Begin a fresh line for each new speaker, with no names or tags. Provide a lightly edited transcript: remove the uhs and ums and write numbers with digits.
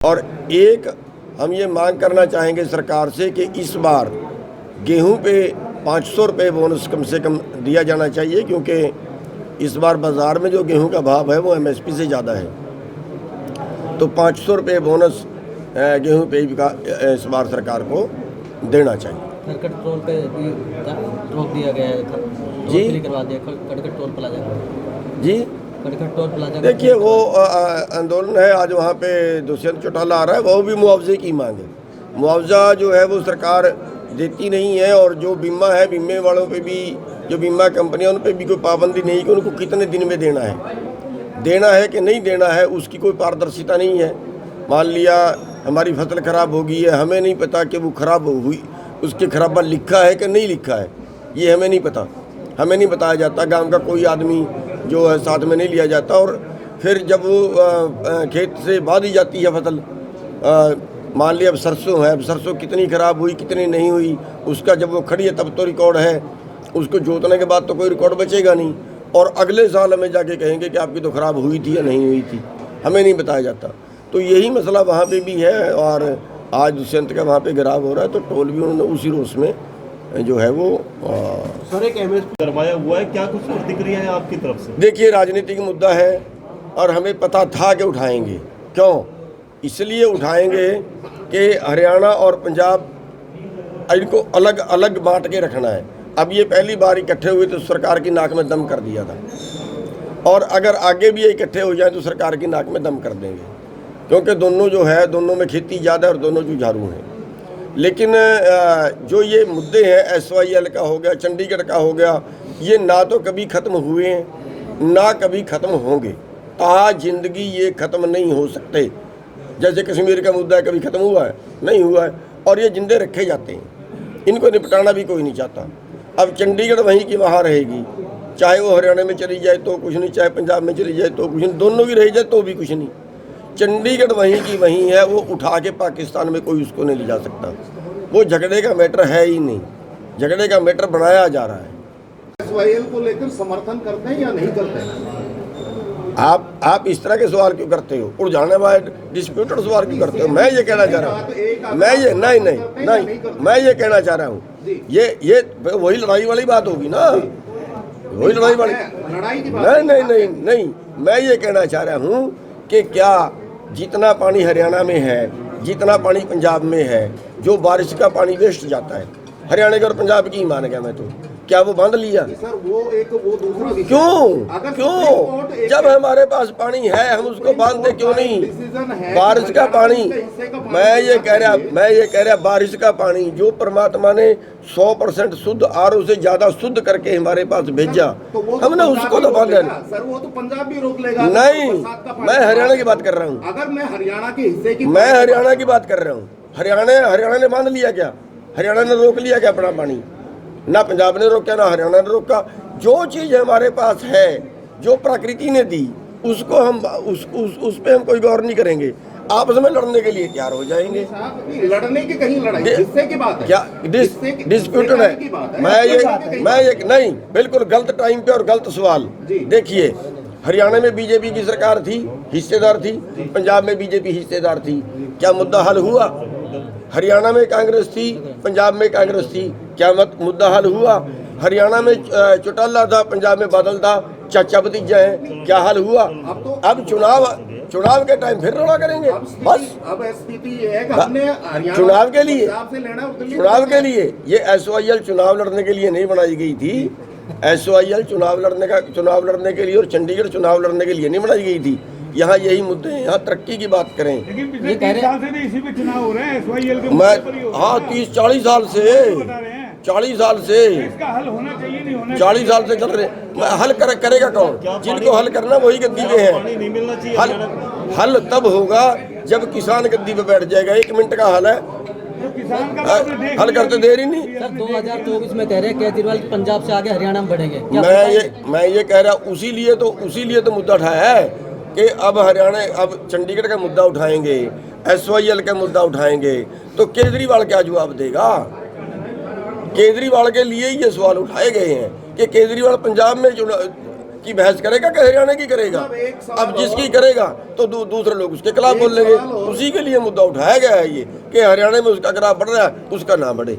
और एक हम ये मांग करना चाहेंगे सरकार से कि इस बार गेहूं पे 500 रुपये बोनस कम से कम दिया जाना चाहिए, क्योंकि इस बार बाज़ार में जो गेहूं का भाव है वो एमएसपी से ज़्यादा है। तो 500 रुपये बोनस गेहूं पे इस बार सरकार को देना चाहिए।
खड़गट टोल पे भी रोक दिया गया है,
जी
करवा दिया खड़गट टोल प्लाजा
जी।
खड़गट टोल प्लाजा
देखिए वो आंदोलन है, आज वहाँ पे दुष्यंत चौटाला आ रहा है, वो भी मुआवजे की मांग है। मुआवजा जो है वो सरकार देती नहीं है, और जो बीमा है बीमे वालों पे भी, जो बीमा कंपनियां, उन पे भी कोई पाबंदी नहीं कि उनको कितने दिन में देना है कि नहीं देना है, उसकी कोई पारदर्शिता नहीं है। मान लिया हमारी फसल खराब हो गई है, हमें नहीं पता कि वो खराब हुई, उसके खराबा लिखा है कि नहीं लिखा है, ये हमें नहीं पता, हमें नहीं बताया जाता। गांव का कोई आदमी जो है साथ में नहीं लिया जाता, और फिर जब वो खेत से बांधी जाती है फसल, मान लिया अब सरसों है, अब सरसों कितनी खराब हुई कितनी नहीं हुई, उसका जब वो खड़ी है तब तो रिकॉर्ड है, उसको जोतने के बाद तो कोई रिकॉर्ड बचेगा नहीं, और अगले साल हमें जाके कहेंगे कि आपकी तो ख़राब हुई थी या नहीं हुई थी, हमें नहीं बताया जाता। तो यही मसला वहाँ पे भी है, और आज दुष्यंत का वहाँ पे गिराव हो रहा है, तो टोल भी उन्होंने उसी रोष में जो है वो
सर एक एमएसपी करवाया हुआ है, क्या कुछ प्रतिक्रिया है आपकी तरफ से?
देखिए राजनीतिक मुद्दा है, और हमें पता था कि उठाएंगे। क्यों? इसलिए उठाएंगे कि हरियाणा और पंजाब इनको अलग अलग बांट के रखना है। अब ये पहली बार इकट्ठे हुए तो सरकार की नाक में दम कर दिया था, और अगर आगे भी ये इकट्ठे हो जाए तो सरकार की नाक में दम कर देंगे, क्योंकि दोनों जो है, दोनों में खेती ज़्यादा है और दोनों जुझारू हैं। लेकिन जो ये मुद्दे हैं, SYL का हो गया, चंडीगढ़ का हो गया, ये ना तो कभी ख़त्म हुए हैं ना कभी ख़त्म होंगे। जिंदगी ये ख़त्म नहीं हो सकते। जैसे कश्मीर का मुद्दा है, कभी ख़त्म हुआ है? नहीं हुआ है, और ये जिंदे रखे जाते हैं, इनको निपटाना भी कोई नहीं चाहता। अब चंडीगढ़ वहीं की वहाँ रहेगी, चाहे वो हरियाणा में चली जाए तो कुछ नहीं, चाहे पंजाब में चली जाए तो कुछ नहीं, दोनों की रह जाए तो भी कुछ नहीं। चंडीगढ़ वहीं की वहीं है, वो उठा के पाकिस्तान में कोई उसको नहीं ले जा सकता। वो झगड़े का मैटर है ही नहीं, झगड़े का मैटर बनाया जा रहा है।
SYL को लेकर समर्थन करते हैं या नहीं करते हैं?
आप इस तरह के सवाल क्यों करते हो? उलझाने वाले डिस्प्यूटेड सवाल क्यों करते हो? मैं ये कहना चाह रहा हूँ, मैं ये मैं ये कहना चाह रहा हूँ, ये वही लड़ाई वाली बात होगी ना, वही लड़ाई वाली नहीं, मैं ये कहना चाह रहा हूँ कि क्या जितना पानी हरियाणा में है, जितना पानी पंजाब में है, जो बारिश का पानी वेस्ट जाता है, हरियाणा के और पंजाब की ही मान गया मैं, तो क्या वो बांध लिया?
सर वो दूसरा
क्यों? जब हमारे पास पानी है हम उसको बांधते क्यों नहीं? बारिश का पानी, मैं ये कह रहा बारिश का पानी जो परमात्मा ने 100% शुद्ध RO से ज्यादा शुद्ध करके हमारे पास भेजा, हमने उसको तो बांधा।
सर वो तो पंजाब भी रोक लेगा।
नहीं, मैं हरियाणा की बात कर रहा हूँ।
अगर मैं हरियाणा के हिस्से की,
मैं हरियाणा की बात कर रहा हूँ। हरियाणा ने बांध लिया क्या? हरियाणा ने रोक लिया क्या अपना पानी? ना पंजाब ने रोका ना हरियाणा ने रोका। जो चीज़ हमारे पास है, जो प्रकृति ने दी, उसको हम उस पे हम कोई गौर नहीं करेंगे, आपस में लड़ने के लिए तैयार हो जाएंगे।
लड़ने की कहीं लड़ाई हिस्से की बात है
क्या? डिस्प्यूटेड है। मैं ये नहीं, बिल्कुल गलत टाइम पे और गलत सवाल। देखिए हरियाणा में बीजेपी की सरकार थी, हिस्सेदार थी, पंजाब में बीजेपी हिस्सेदार थी, क्या मुद्दा हल हुआ? हरियाणा में कांग्रेस थी, पंजाब में कांग्रेस थी, क्या मुद्दा हल हुआ? हरियाणा में चौटाला था, पंजाब में बादल था, चाचा भतीजा है, क्या हल हुआ? अब चुनाव के टाइम फिर लड़ा करेंगे बस।
अब स्थिति ये है कि हमने
चुनाव के लिए ये SYL चुनाव लड़ने के लिए नहीं बनाई गई थी। SYL चुनाव लड़ने के लिए और चंडीगढ़ चुनाव लड़ने के लिए नहीं बनाई गई थी। यहाँ यही मुद्दे हैं, यहाँ तरक्की की बात करें।
लेकिन पिछले 30 साल से इसी पे चुनाव हो रहे हैं, SYL के
मैं, हाँ 30-40 साल से, 40 साल से,
इसका हल होना चाहिए, नहीं होना
40 साल से चल रहे। हल करेगा कौन? जिनको हल करना वही गद्दी पे है। हल तब होगा जब किसान गद्दी पे बैठ जाएगा। 1 मिनट का हल है,
किसान का
हल करते देर ही नहीं।
सर 2024 में कह रहे हैं केजरीवाल पंजाब से आगे हरियाणा में बढ़ेंगे।
मैं ये कह रहा हूँ, उसीलिए तो मुद्दा उठाया है कि अब चंडीगढ़ का मुद्दा उठाएंगे, SYL का मुद्दा उठाएंगे, तो केजरीवाल क्या जवाब देगा? केजरीवाल के लिए ये सवाल उठाए गए हैं कि केजरीवाल पंजाब में की बहस करेगा कि हरियाणा की करेगा? अब जिसकी करेगा तो दूसरे लोग उसके खिलाफ बोल लेंगे। उसी के लिए मुद्दा उठाया गया है ये कि हरियाणा में उसका ग्राफ बढ़ रहा है, उसका ना बढ़े।